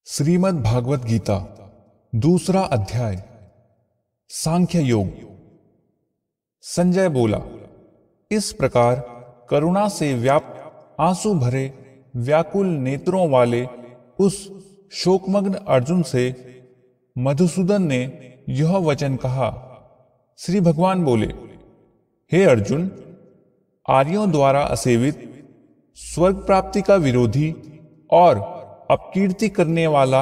श्रीमद् भागवत गीता दूसरा अध्याय सांख्य योग। संजय बोला, इस प्रकार करुणा से व्याप्त आंसू भरे व्याकुल नेत्रों वाले उस शोकमग्न अर्जुन से मधुसूदन ने यह वचन कहा। श्री भगवान बोले, हे अर्जुन, आर्यों द्वारा असेवित, स्वर्ग प्राप्ति का विरोधी और अपकीर्ति करने वाला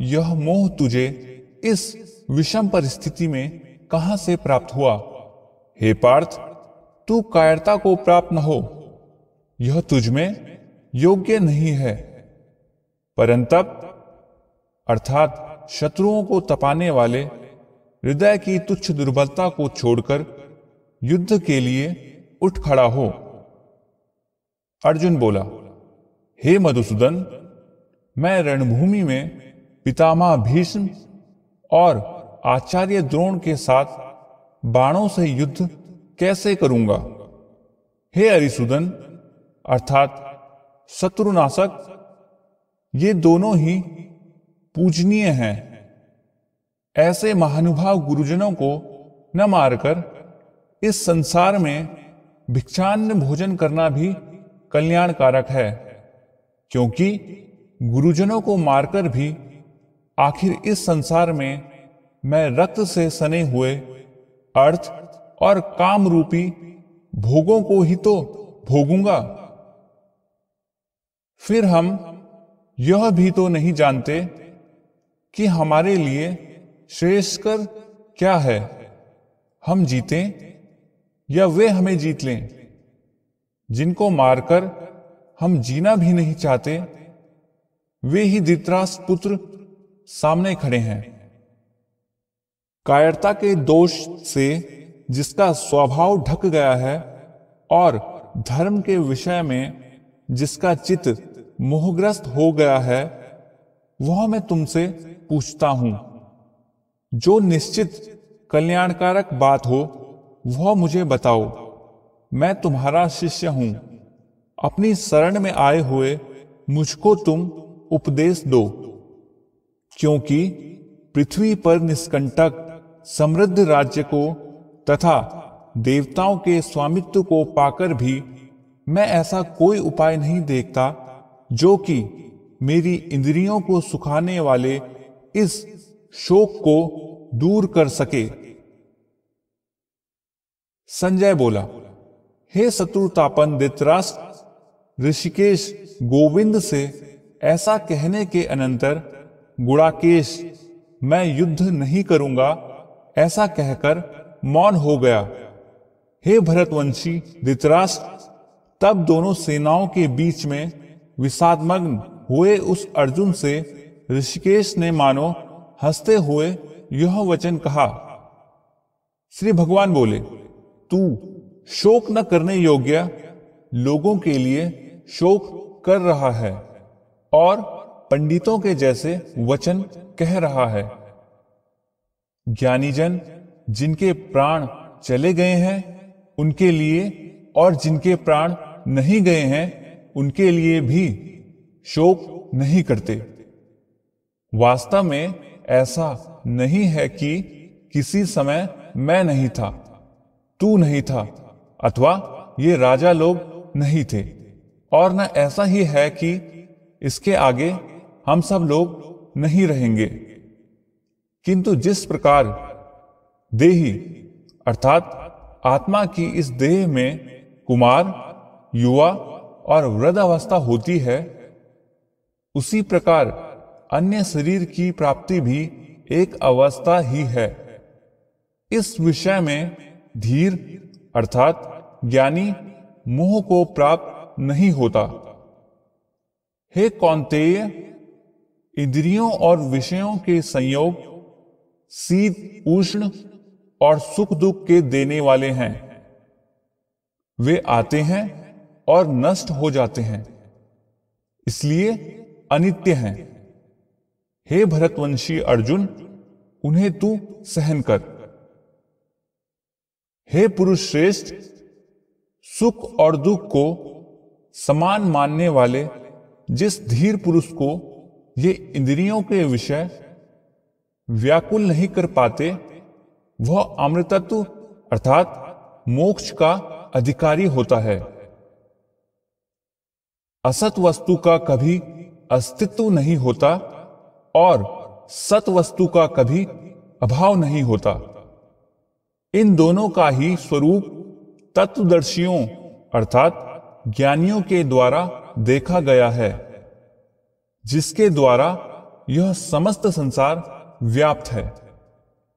यह मोह तुझे इस विषम परिस्थिति में कहां से प्राप्त हुआ? हे पार्थ, तू कायरता को प्राप्त न हो, यह तुझ में योग्य नहीं है। परंतप अर्थात शत्रुओं को तपाने वाले हृदय की तुच्छ दुर्बलता को छोड़कर युद्ध के लिए उठ खड़ा हो। अर्जुन बोला, हे मधुसूदन, मैं रणभूमि में पितामह भीष्म और आचार्य द्रोण के साथ बाणों से युद्ध कैसे करूंगा? हे अरिसूदन अर्थात शत्रुनाशक, ये दोनों ही पूजनीय हैं। ऐसे महानुभाव गुरुजनों को न मारकर इस संसार में भिक्षान्न भोजन करना भी कल्याणकारक है, क्योंकि गुरुजनों को मारकर भी आखिर इस संसार में मैं रक्त से सने हुए अर्थ और काम रूपी भोगों को ही तो भोगूंगा। फिर हम यह भी तो नहीं जानते कि हमारे लिए श्रेयस्कर क्या है, हम जीतें या वे हमें जीत लें। जिनको मारकर हम जीना भी नहीं चाहते, वे ही धृतराष्ट्र पुत्र सामने खड़े हैं। कायरता के दोष से जिसका स्वभाव ढक गया है और धर्म के विषय में जिसका चित्त मोहग्रस्त हो गया है, वह मैं तुमसे पूछता हूं। जो निश्चित कल्याणकारक बात हो वह मुझे बताओ। मैं तुम्हारा शिष्य हूं। अपनी शरण में आए हुए मुझको तुम उपदेश दो, क्योंकि पृथ्वी पर निष्कंटक समृद्ध राज्य को तथा देवताओं के स्वामित्व को पाकर भी मैं ऐसा कोई उपाय नहीं देखता जो कि मेरी इंद्रियों को सुखाने वाले इस शोक को दूर कर सके। संजय बोला, हे शत्रुतापन धृतराष्ट्र, ऋषिकेश गोविंद से ऐसा कहने के अनंतर गुणाकेश मैं युद्ध नहीं करूंगा ऐसा कहकर मौन हो गया। हे भरतवंशी धृतराष्ट्र, तब दोनों सेनाओं के बीच में विषादमग्न हुए उस अर्जुन से ऋषिकेश ने मानो हंसते हुए यह वचन कहा। श्री भगवान बोले, तू शोक न करने योग्य लोगों के लिए शोक कर रहा है और पंडितों के जैसे वचन कह रहा है। ज्ञानीजन जिनके प्राण चले गए हैं उनके लिए और जिनके प्राण नहीं गए हैं उनके लिए भी शोक नहीं करते। वास्तव में ऐसा नहीं है कि किसी समय मैं नहीं था, तू नहीं था, अथवा ये राजा लोग नहीं थे, और न ऐसा ही है कि इसके आगे हम सब लोग नहीं रहेंगे। किंतु जिस प्रकार देही अर्थात आत्मा की इस देह में कुमार, युवा और वृद्ध अवस्था होती है, उसी प्रकार अन्य शरीर की प्राप्ति भी एक अवस्था ही है। इस विषय में धीर अर्थात ज्ञानी मोह को प्राप्त नहीं होता। हे कौन्तेय, इंद्रियों और विषयों के संयोग शीत उष्ण और सुख दुख के देने वाले हैं। वे आते हैं और नष्ट हो जाते हैं, इसलिए अनित्य हैं। हे भरतवंशी अर्जुन, उन्हें तू सहन कर। हे पुरुष श्रेष्ठ, सुख और दुख को समान मानने वाले जिस धीर पुरुष को ये इंद्रियों के विषय व्याकुल नहीं कर पाते, वह अमृतत्व अर्थात मोक्ष का अधिकारी होता है। असत वस्तु का कभी अस्तित्व नहीं होता और सत वस्तु का कभी अभाव नहीं होता। इन दोनों का ही स्वरूप तत्वदर्शियों अर्थात ज्ञानियों के द्वारा देखा गया है, जिसके द्वारा यह समस्त संसार व्याप्त है।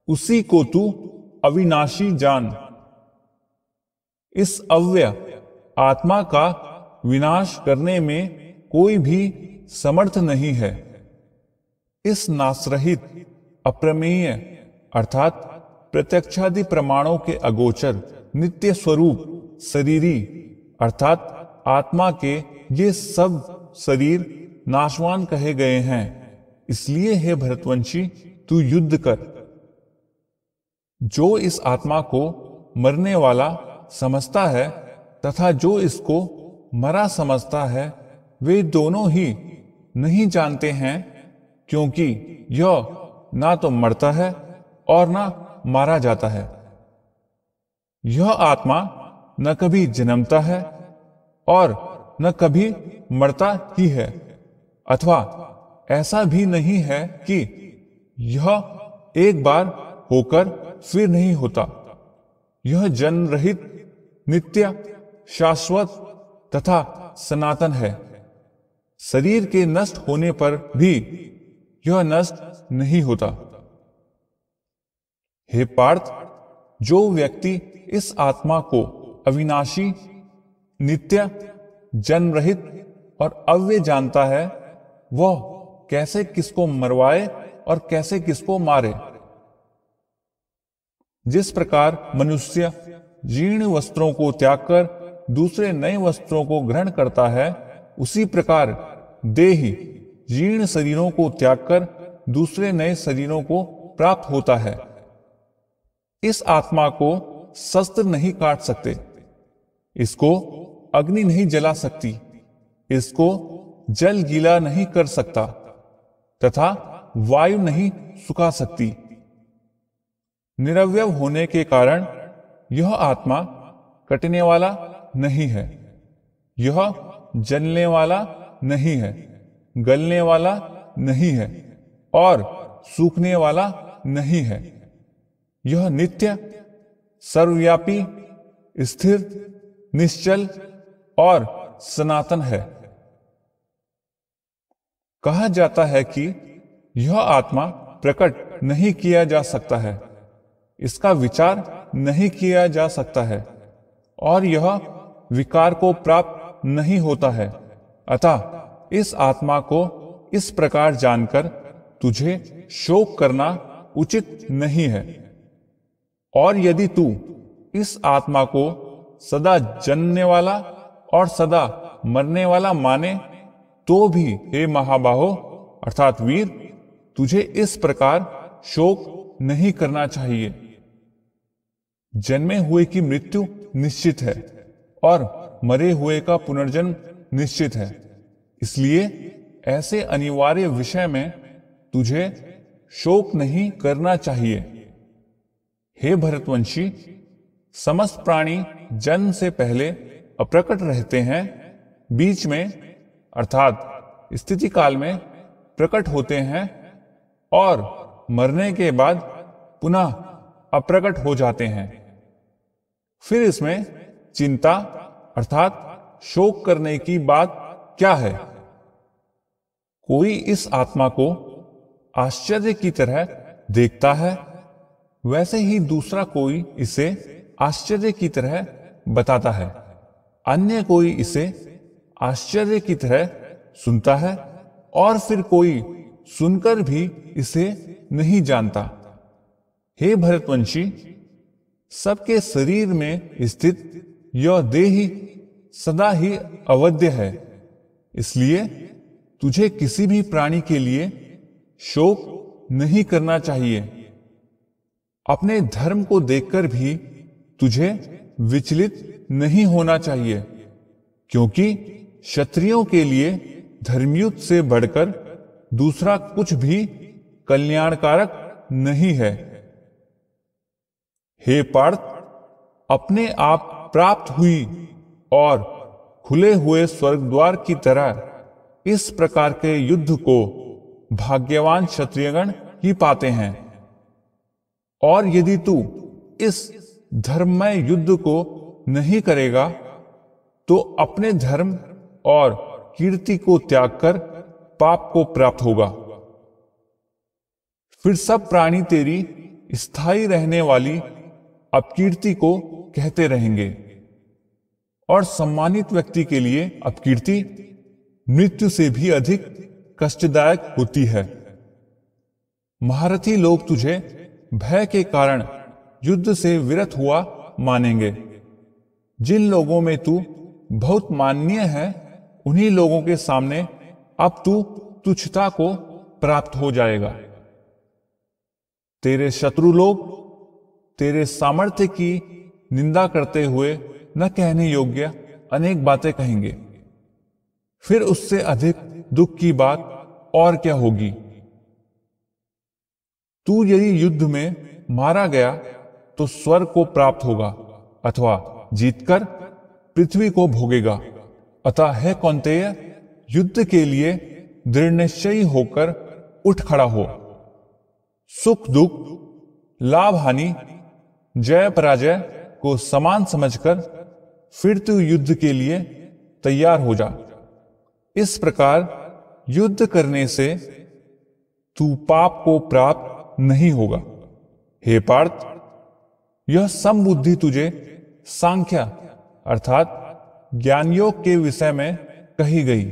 उसी को तू अविनाशी जान। इस अव्यय आत्मा का विनाश करने में कोई भी समर्थ नहीं है। इस नासरहित अप्रमेय अर्थात प्रत्यक्षादि प्रमाणों के अगोचर नित्य स्वरूप शरीरी अर्थात आत्मा के ये सब शरीर नाशवान कहे गए हैं। इसलिए हे भरतवंशी, तू युद्ध कर। जो इस आत्मा को मरने वाला समझता है तथा जो इसको मरा समझता है, वे दोनों ही नहीं जानते हैं, क्योंकि यह ना तो मरता है और ना मारा जाता है। यह आत्मा न कभी जन्मता है और न कभी मरता ही है, अथवा ऐसा भी नहीं है कि यह एक बार होकर फिर नहीं होता। यह जन्म रहित, नित्य, शाश्वत तथा सनातन है। शरीर के नष्ट होने पर भी यह नष्ट नहीं होता। हे पार्थ, जो व्यक्ति इस आत्मा को अविनाशी, नित्य, जन्म रहित और अव्यय जानता है, वह कैसे किसको मरवाए और कैसे किसको मारे। जिस प्रकार मनुष्य जीर्ण वस्त्रों को त्याग कर दूसरे नए वस्त्रों को ग्रहण करता है, उसी प्रकार देही जीर्ण शरीरों को त्याग कर दूसरे नए शरीरों को प्राप्त होता है। इस आत्मा को शस्त्र नहीं काट सकते, इसको अग्नि नहीं जला सकती, इसको जल गीला नहीं कर सकता तथा वायु नहीं सुखा सकती। निरवयव होने के कारण यह आत्मा कटने वाला नहीं है, यह जलने वाला नहीं है, गलने वाला नहीं है और सूखने वाला नहीं है। यह नित्य, सर्वव्यापी, स्थिर, निश्चल और सनातन है। कहा जाता है कि यह आत्मा प्रकट नहीं किया जा सकता है, इसका विचार नहीं किया जा सकता है और यह विकार को प्राप्त नहीं होता है। अतः इस आत्मा को इस प्रकार जानकर तुझे शोक करना उचित नहीं है। और यदि तू इस आत्मा को सदा जन्मने वाला और सदा मरने वाला माने, तो भी हे महाबाहो अर्थात वीर, तुझे इस प्रकार शोक नहीं करना चाहिए। जन्मे हुए की मृत्यु निश्चित है और मरे हुए का पुनर्जन्म निश्चित है। इसलिए ऐसे अनिवार्य विषय में तुझे शोक नहीं करना चाहिए। हे भरतवंशी, समस्त प्राणी जन्म से पहले अप्रकट रहते हैं, बीच में अर्थात स्थिति काल में प्रकट होते हैं और मरने के बाद पुनः अप्रकट हो जाते हैं। फिर इसमें चिंता अर्थात शोक करने की बात क्या है? कोई इस आत्मा को आश्चर्य की तरह देखता है, वैसे ही दूसरा कोई इसे आश्चर्य की तरह बताता है। अन्य कोई इसे आश्चर्य की तरह सुनता है और फिर कोई सुनकर भी इसे नहीं जानता। हे भरतवंशी, सबके शरीर में स्थित यह देही सदा ही अवध्य है। इसलिए तुझे किसी भी प्राणी के लिए शोक नहीं करना चाहिए। अपने धर्म को देखकर भी तुझे विचलित नहीं होना चाहिए, क्योंकि क्षत्रियों के लिए धर्मयुद्ध से बढ़कर दूसरा कुछ भी कल्याणकारक नहीं है। हे पार्थ, अपने आप प्राप्त हुई और खुले हुए स्वर्ग द्वार की तरह इस प्रकार के युद्ध को भाग्यवान क्षत्रियगण ही पाते हैं। और यदि तू इस धर्ममय युद्ध को नहीं करेगा तो अपने धर्म और कीर्ति को त्याग कर पाप को प्राप्त होगा। फिर सब प्राणी तेरी स्थायी रहने वाली अपकीर्ति को कहते रहेंगे और सम्मानित व्यक्ति के लिए अपकीर्ति मृत्यु से भी अधिक कष्टदायक होती है। महारथी लोग तुझे भय के कारण युद्ध से विरत हुआ मानेंगे। जिन लोगों में तू बहुत माननीय है, उन्हीं लोगों के सामने अब तू तुच्छता को प्राप्त हो जाएगा। तेरे शत्रु लोग तेरे सामर्थ्य की निंदा करते हुए न कहने योग्य अनेक बातें कहेंगे। फिर उससे अधिक दुख की बात और क्या होगी। तू यदि युद्ध में मारा गया तो स्वर्ग को प्राप्त होगा अथवा जीतकर पृथ्वी को भोगेगा। अतः है कौन्तेय, युद्ध के लिए दृढ़ निश्चयी होकर उठ खड़ा हो। सुख दुख, लाभ हानि, जय पराजय को समान समझकर फिर तू युद्ध के लिए तैयार हो जा। इस प्रकार युद्ध करने से तू पाप को प्राप्त नहीं होगा। हे पार्थ, यह समबुद्धि तुझे सांख्य अर्थात ज्ञान योग के विषय में कही गई।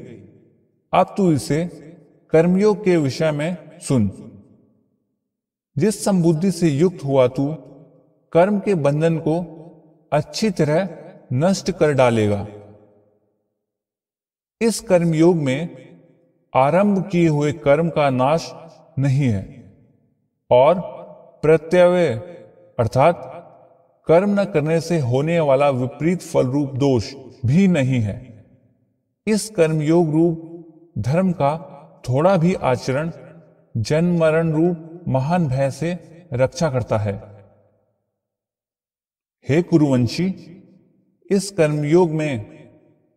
अब तू इसे कर्मयोग के विषय में सुन। जिस समबुद्धि से युक्त हुआ तू कर्म के बंधन को अच्छी तरह नष्ट कर डालेगा। इस कर्मयोग में आरंभ किए हुए कर्म का नाश नहीं है और प्रत्यवय अर्थात कर्म न करने से होने वाला विपरीत फल रूप दोष भी नहीं है। इस कर्मयोग रूप धर्म का थोड़ा भी आचरण जन्म मरण रूप महान भय से रक्षा करता है। हे कुरुवंशी, इस कर्मयोग में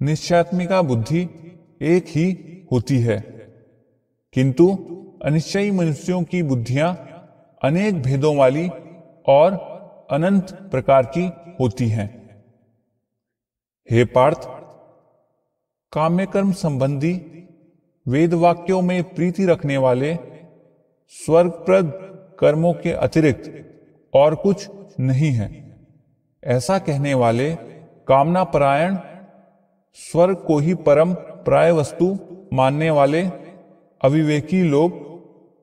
निश्चयात्मिका बुद्धि एक ही होती है, किंतु अनिश्चयी मनुष्यों की बुद्धियां अनेक भेदों वाली और अनंत प्रकार की होती हैं। हे पार्थ, काम्य कर्म संबंधी वेद वाक्यों में प्रीति रखने वाले स्वर्गप्रद कर्मों के अतिरिक्त और कुछ नहीं है। ऐसा कहने वाले कामना परायण, स्वर्ग को ही परम प्राय वस्तु मानने वाले अविवेकी लोग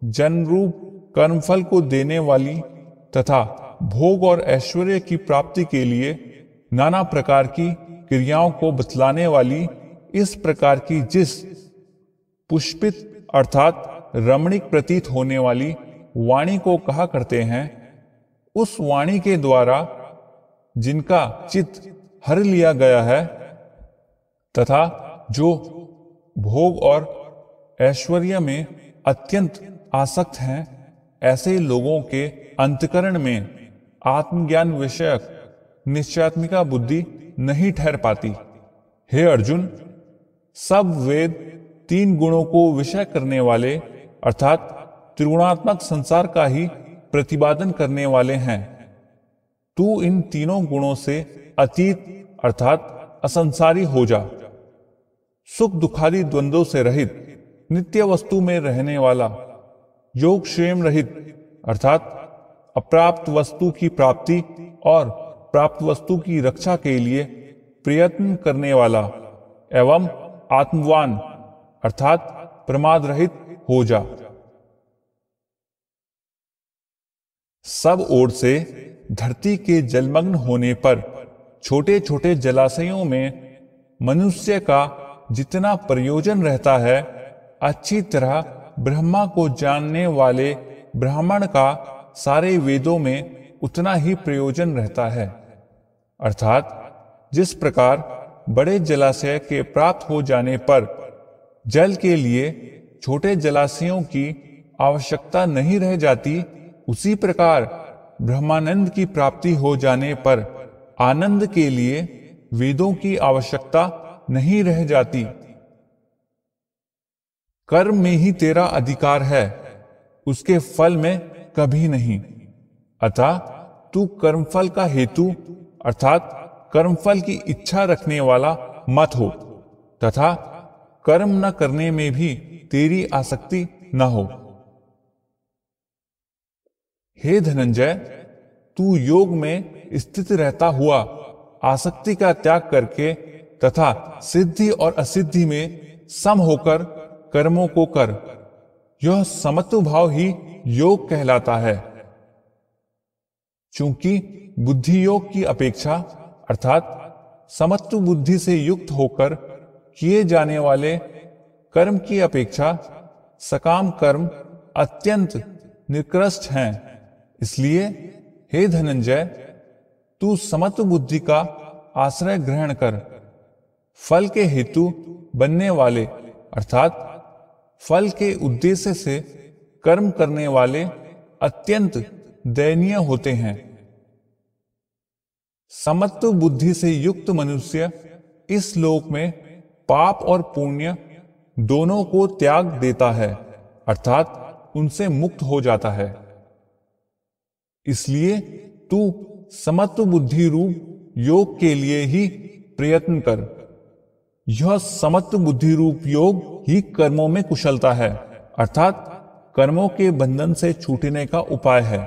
जन्म रूप कर्मफल को देने वाली तथा भोग और ऐश्वर्य की प्राप्ति के लिए नाना प्रकार की क्रियाओं को बतलाने वाली इस प्रकार की जिस पुष्पित अर्थात रमणीक प्रतीत होने वाली वाणी को कहा करते हैं, उस वाणी के द्वारा जिनका चित्त हर लिया गया है तथा जो भोग और ऐश्वर्य में अत्यंत आसक्त हैं, ऐसे लोगों के अंतकरण में आत्मज्ञान विषयक निश्चयात्मिका बुद्धि नहीं ठहर पाती। हे अर्जुन, सब वेद तीन गुणों को विषय करने वाले अर्थात त्रिगुणात्मक संसार का ही प्रतिपादन करने वाले हैं। तू इन तीनों गुणों से अतीत अर्थात असंसारी हो जा। सुख दुखादि द्वंद्वों से रहित नित्य वस्तु में रहने वाला, योग क्षेम रहित अर्थात अप्राप्त वस्तु की प्राप्ति और प्राप्त वस्तु की रक्षा के लिए प्रयत्न करने वाला एवं आत्मवान अर्थात प्रमाद रहित हो जा। सब ओर से धरती के जलमग्न होने पर छोटे छोटे जलाशयों में मनुष्य का जितना प्रयोजन रहता है, अच्छी तरह ब्रह्मा को जानने वाले ब्राह्मण का सारे वेदों में उतना ही प्रयोजन रहता है। अर्थात जिस प्रकार बड़े जलाशय के प्राप्त हो जाने पर जल के लिए छोटे जलाशयों की आवश्यकता नहीं रह जाती, उसी प्रकार ब्रह्मानंद की प्राप्ति हो जाने पर आनंद के लिए वेदों की आवश्यकता नहीं रह जाती। कर्म में ही तेरा अधिकार है, उसके फल में कभी नहीं। अतः तू कर्मफल का हेतु अर्थात कर्मफल की इच्छा रखने वाला मत हो तथा कर्म न करने में भी तेरी आसक्ति न हो। हे धनंजय, तू योग में स्थित रहता हुआ आसक्ति का त्याग करके तथा सिद्धि और असिद्धि में सम होकर कर्मों को कर। यह समत्व भाव ही योग कहलाता है। चूंकि बुद्धि योग की अपेक्षा अर्थात समत्व बुद्धि से युक्त होकर किए जाने वाले कर्म की अपेक्षा सकाम कर्म अत्यंत निकृष्ट हैं, इसलिए हे धनंजय, तू समत्व बुद्धि का आश्रय ग्रहण कर। फल के हेतु बनने वाले अर्थात फल के उद्देश्य से कर्म करने वाले अत्यंत दयनीय होते हैं। समत्व बुद्धि से युक्त मनुष्य इस लोक में पाप और पुण्य दोनों को त्याग देता है अर्थात उनसे मुक्त हो जाता है। इसलिए तू समत्व बुद्धि रूप योग के लिए ही प्रयत्न कर। यह समत्व बुद्धि रूप योग ही कर्मों में कुशलता है अर्थात कर्मों के बंधन से छूटने का उपाय है।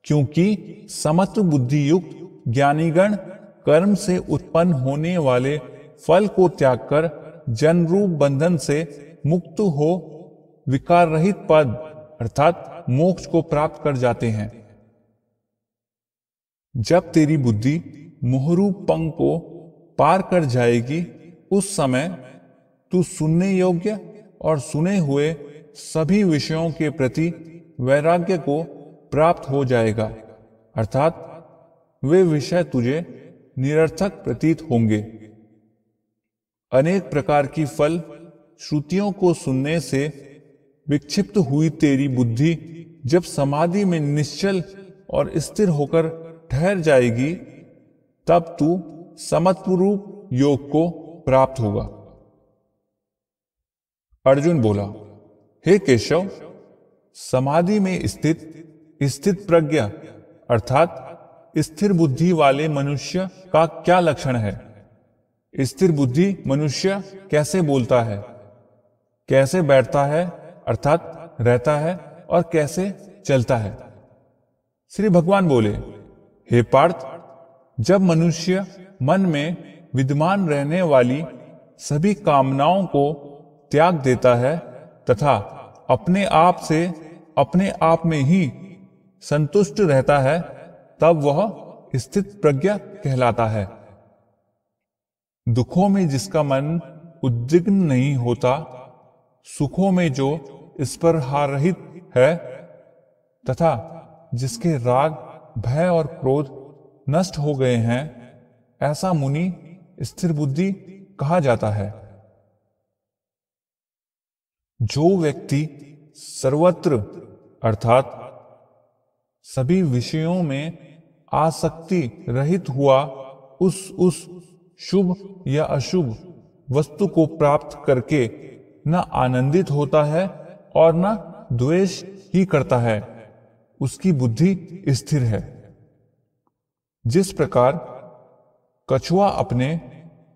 क्योंकि समत्व बुद्धि युक्त ज्ञानीगण कर्म से उत्पन्न होने वाले फल को त्याग कर जन्म रूप बंधन से मुक्त हो विकार रहित पद अर्थात मोक्ष को प्राप्त कर जाते हैं। जब तेरी बुद्धि मोहरूप पंख को पार कर जाएगी, उस समय तू सुनने योग्य और सुने हुए सभी विषयों के प्रति वैराग्य को प्राप्त हो जाएगा अर्थात वे विषय तुझे निरर्थक प्रतीत होंगे। अनेक प्रकार की फल श्रुतियों को सुनने से विक्षिप्त हुई तेरी बुद्धि जब समाधि में निश्चल और स्थिर होकर ठहर जाएगी, तब तू समत्व रूप योग को प्राप्त होगा। अर्जुन बोला, हे केशव, समाधि में स्थित प्रज्ञा अर्थात स्थिर बुद्धि वाले मनुष्य का क्या लक्षण है? स्थिर बुद्धि मनुष्य कैसे बोलता है, कैसे बैठता है अर्थात रहता है और कैसे चलता है? श्री भगवान बोले, हे पार्थ, जब मनुष्य मन में विद्यमान रहने वाली सभी कामनाओं को त्याग देता है तथा अपने आप से अपने आप में ही संतुष्ट रहता है, तब वह स्थित प्रज्ञा कहलाता है। दुखों में जिसका मन उद्विग्न नहीं होता, सुखों में जो स्पृहारहित है तथा जिसके राग, भय और क्रोध नष्ट हो गए हैं, ऐसा मुनि स्थिर बुद्धि कहा जाता है। जो व्यक्ति सर्वत्र अर्थात सभी विषयों में आसक्ति रहित हुआ उस शुभ या अशुभ वस्तु को प्राप्त करके न आनंदित होता है और न द्वेष ही करता है, उसकी बुद्धि स्थिर है। जिस प्रकार कछुआ अपने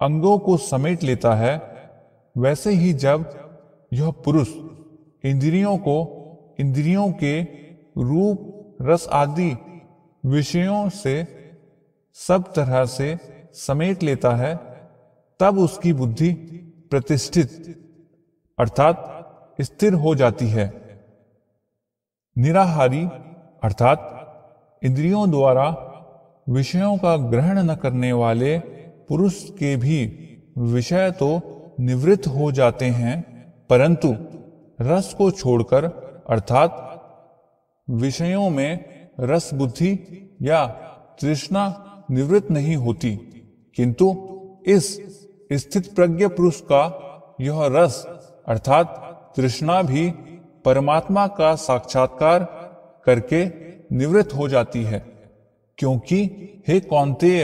अंगों को समेट लेता है, वैसे ही जब यह पुरुष इंद्रियों को इंद्रियों के रूप, रस आदि विषयों से सब तरह से समेट लेता है, तब उसकी बुद्धि प्रतिष्ठित अर्थात स्थिर हो जाती है। निराहारी अर्थात इंद्रियों द्वारा विषयों का ग्रहण न करने वाले पुरुष के भी विषय तो निवृत्त हो जाते हैं, परंतु रस को छोड़कर अर्थात विषयों में रस बुद्धि या तृष्णा निवृत्त नहीं होती, किंतु इस स्थित प्रज्ञ पुरुष का यह रस अर्थात तृष्णा भी परमात्मा का साक्षात्कार करके निवृत्त हो जाती है, क्योंकि हे कौन्तेय,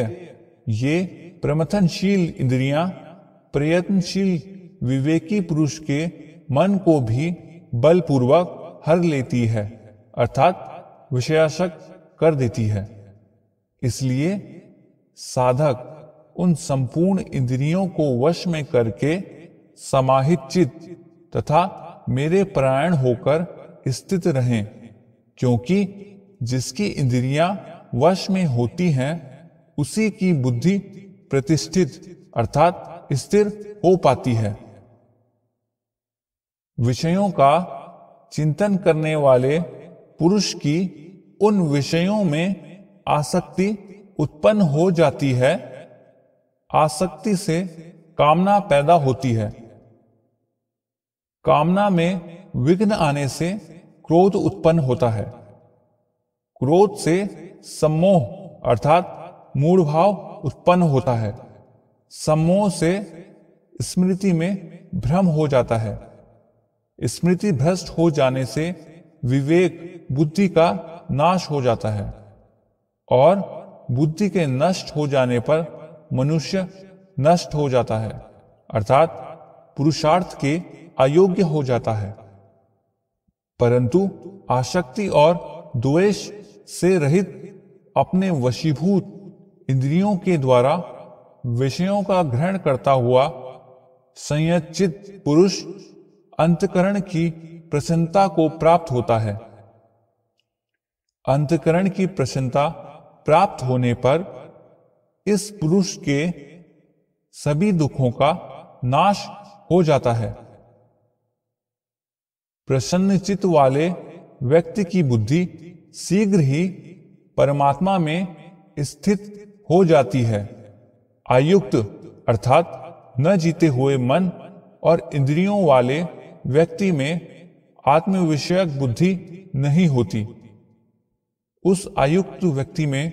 ये प्रमथनशील इंद्रियां प्रयत्नशील विवेकी पुरुष के मन को भी बलपूर्वक हर लेती है, अर्थात विषयासक्त कर देती है। इसलिए साधक उन संपूर्ण इंद्रियों को वश में करके समाहित चित्त तथा मेरे परायण होकर स्थित रहें, क्योंकि जिसकी इंद्रियां वश में होती हैं उसी की बुद्धि प्रतिष्ठित अर्थात स्थिर हो पाती है। विषयों का चिंतन करने वाले पुरुष की उन विषयों में आसक्ति उत्पन्न हो जाती है। आसक्ति से कामना पैदा होती है। कामना में विघ्न आने से क्रोध उत्पन्न होता है। क्रोध से सम्मोह अर्थात मूढ़ भाव उत्पन्न होता है। सम्मोह से स्मृति में भ्रम हो जाता है। स्मृति भ्रष्ट हो जाने से विवेक बुद्धि का नाश हो जाता है और बुद्धि के नष्ट हो जाने पर मनुष्य नष्ट हो जाता है, अर्थात पुरुषार्थ के अयोग्य हो जाता है। परंतु आसक्ति और द्वेष से रहित अपने वशीभूत इंद्रियों के द्वारा विषयों का ग्रहण करता हुआ संयतचित्त पुरुष अंतकरण की प्रसन्नता को प्राप्त होता है। अंतकरण की प्रसन्नता प्राप्त होने पर इस पुरुष के सभी दुखों का नाश हो जाता है। प्रसन्न चित्त वाले व्यक्ति की बुद्धि शीघ्र ही परमात्मा में स्थित हो जाती है। आयुक्त अर्थात न जीते हुए मन और इंद्रियों वाले व्यक्ति में आत्मविषयक बुद्धि नहीं होती। उस आयुक्त व्यक्ति में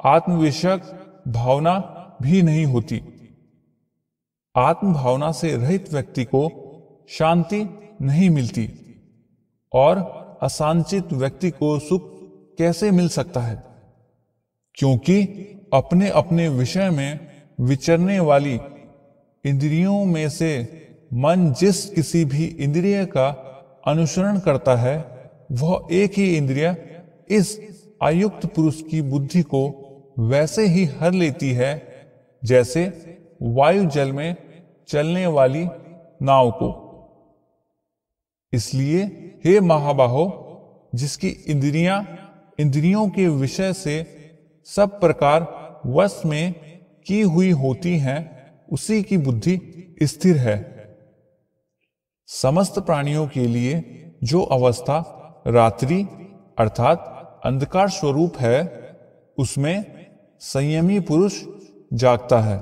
आत्मविषयक भावना भी नहीं होती। आत्म भावना से रहित व्यक्ति को शांति नहीं मिलती और अशांचित व्यक्ति को सुख कैसे मिल सकता है, क्योंकि अपने अपने विषय में विचरने वाली इंद्रियों में से मन जिस किसी भी इंद्रिय का अनुसरण करता है वह एक ही इंद्रिय इस आयुक्त पुरुष की बुद्धि को वैसे ही हर लेती है जैसे वायु जल में चलने वाली नाव को। इसलिए हे महाबाहो, जिसकी इंद्रियां इंद्रियों के विषय से सब प्रकार वश में की हुई होती हैं, उसी की बुद्धि स्थिर है। समस्त प्राणियों के लिए जो अवस्था रात्रि अर्थात अंधकार स्वरूप है, उसमें संयमी पुरुष जागता है।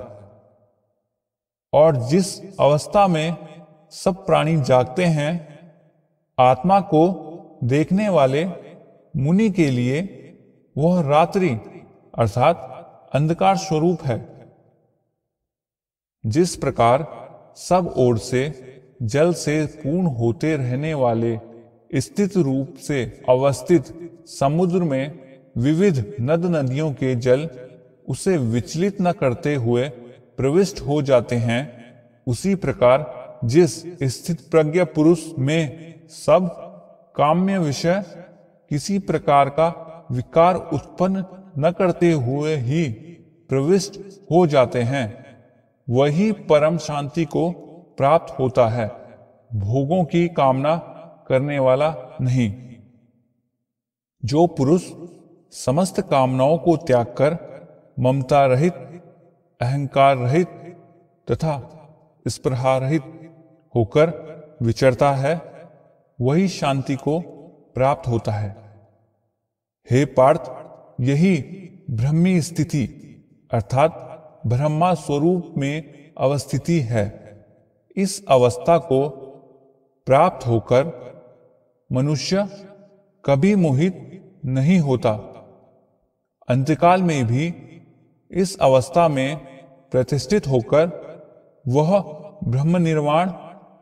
और जिस अवस्था में सब प्राणी जागते हैं, आत्मा को देखने वाले मुनि के लिए वह रात्रि अर्थात अंधकार स्वरूप है। जिस प्रकार सब ओर से जल से पूर्ण होते रहने वाले स्थित रूप से अवस्थित समुद्र में विविध नद नदियों के जल उसे विचलित न करते हुए प्रविष्ट हो जाते हैं, उसी प्रकार जिस स्थित प्रज्ञ पुरुष में सब काम्य विषय किसी प्रकार का विकार उत्पन्न न करते हुए ही प्रविष्ट हो जाते हैं, वही परम शांति को प्राप्त होता है, भोगों की कामना करने वाला नहीं। जो पुरुष समस्त कामनाओं को त्याग कर ममता रहित, अहंकार रहित तथा स्पृहा रहित होकर विचरता है, वही शांति को प्राप्त होता है। हे पार्थ, यही ब्रह्मी स्थिति अर्थात ब्रह्मा स्वरूप में अवस्थिति है। इस अवस्था को प्राप्त होकर मनुष्य कभी मोहित नहीं होता। अंतकाल में भी इस अवस्था में प्रतिष्ठित होकर वह ब्रह्म निर्वाण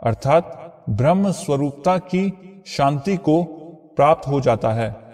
अर्थात ब्रह्म स्वरूपता की शांति को प्राप्त हो जाता है।